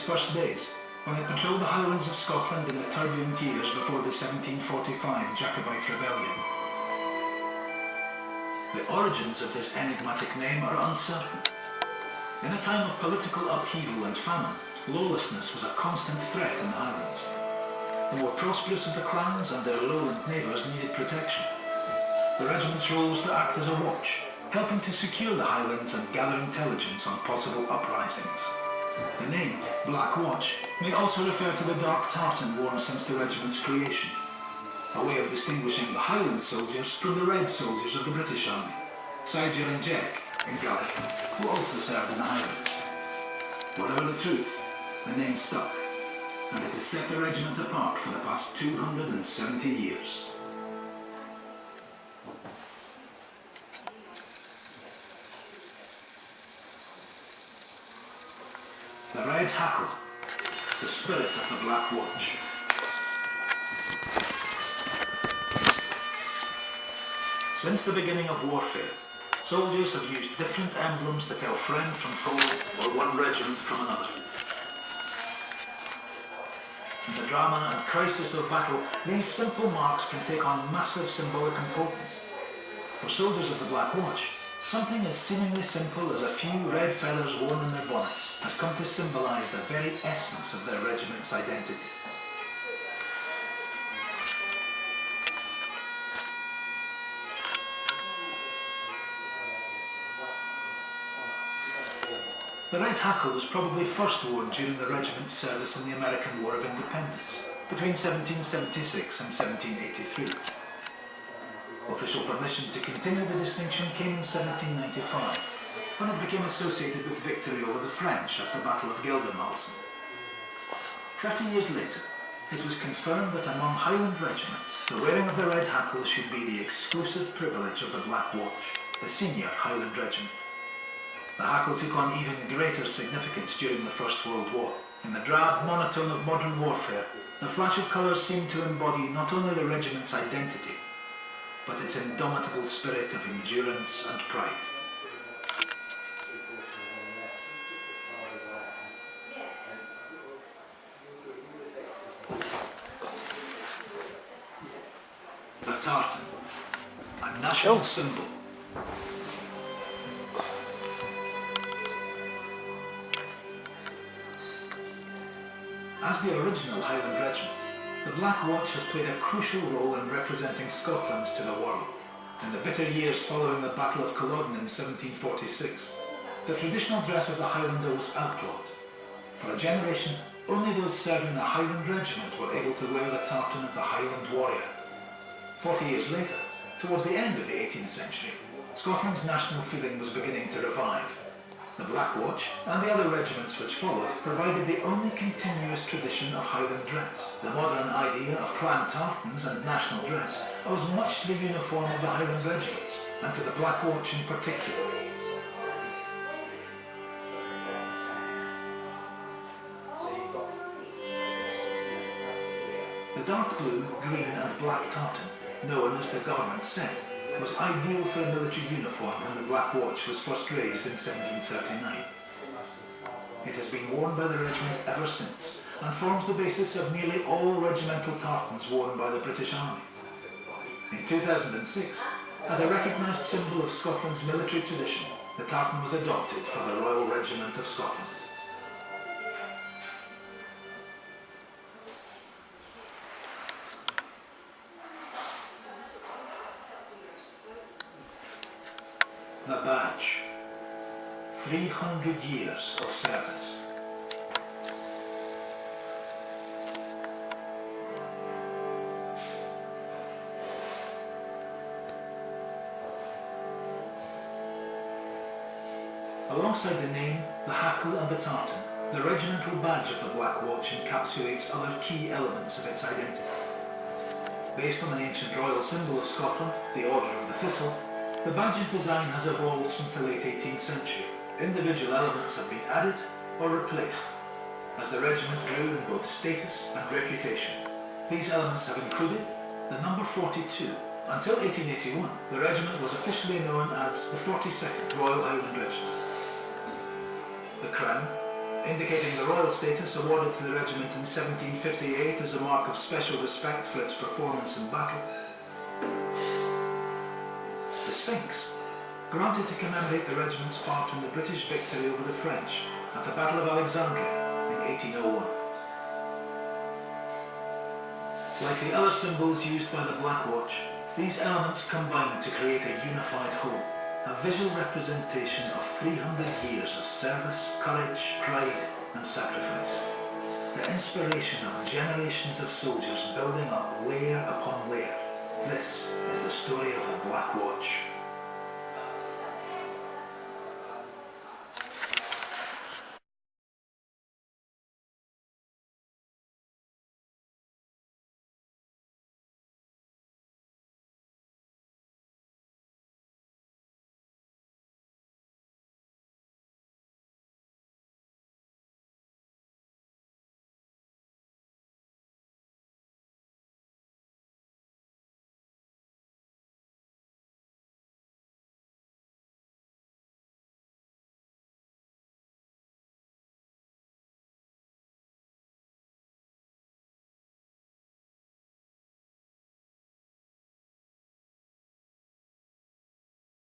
its first days, when it patrolled the Highlands of Scotland in the turbulent years before the 1745 Jacobite Rebellion. The origins of this enigmatic name are uncertain. In a time of political upheaval and famine, lawlessness was a constant threat in the Highlands. The more prosperous of the clans and their lowland neighbours needed protection. The regiment's role was to act as a watch, helping to secure the Highlands and gather intelligence on possible uprisings. The name, Black Watch, may also refer to the dark tartan worn since the regiment's creation, a way of distinguishing the Highland soldiers from the Red soldiers of the British Army, Siger and Jack in Gaelic, who also served in the Highlands. Whatever the truth, the name stuck, and it has set the regiment apart for the past 270 years. The Red Hackle, the spirit of the Black Watch. Since the beginning of warfare, soldiers have used different emblems to tell friend from foe or one regiment from another. In the drama and crisis of battle, these simple marks can take on massive symbolic importance. For soldiers of the Black Watch, something as seemingly simple as a few red feathers worn in their bonnets has come to symbolise the very essence of their regiment's identity. The red hackle was probably first worn during the regiment's service in the American War of Independence, between 1776 and 1783. Official permission to continue the distinction came in 1795, when it became associated with victory over the French at the Battle of Geldermalsen. 30 years later, it was confirmed that among Highland regiments, the wearing of the red hackle should be the exclusive privilege of the Black Watch, the senior Highland regiment. The hackle took on even greater significance during the First World War. In the drab monotone of modern warfare, the flash of colours seemed to embody not only the regiment's identity, but its indomitable spirit of endurance and pride. The tartan, a national symbol. As the original Highland regiment, the Black Watch has played a crucial role in representing Scotland to the world. In the bitter years following the Battle of Culloden in 1746, the traditional dress of the Highlander was outlawed. For a generation, only those serving the Highland regiment were able to wear the tartan of the Highland warrior. 40 years later, towards the end of the 18th century, Scotland's national feeling was beginning to revive. The Black Watch and the other regiments which followed provided the only continuous tradition of Highland dress. The modern idea of clan tartans and national dress owes much to the uniform of the Highland regiments, and to the Black Watch in particular. The dark blue, green and black tartan, known as the government set, was ideal for a military uniform when the Black Watch was first raised in 1739. It has been worn by the regiment ever since, and forms the basis of nearly all regimental tartans worn by the British Army. In 2006, as a recognised symbol of Scotland's military tradition, the tartan was adopted for the Royal Regiment of Scotland. The badge. 300 years of service. Alongside the name, the hackle and the tartan, the regimental badge of the Black Watch encapsulates other key elements of its identity. Based on an ancient royal symbol of Scotland, the Order of the Thistle, the badge's design has evolved since the late 18th century. Individual elements have been added or replaced as the regiment grew in both status and reputation. These elements have included the number 42. Until 1881, the regiment was officially known as the 42nd Royal Highland Regiment. The crown, indicating the royal status awarded to the regiment in 1758 as a mark of special respect for its performance in battle. The Sphinx, granted to commemorate the regiment's part in the British victory over the French at the Battle of Alexandria in 1801. Like the other symbols used by the Black Watch, these elements combine to create a unified whole, a visual representation of 300 years of service, courage, pride and sacrifice. The inspiration of generations of soldiers building up layer upon layer. This is the story of the Black Watch.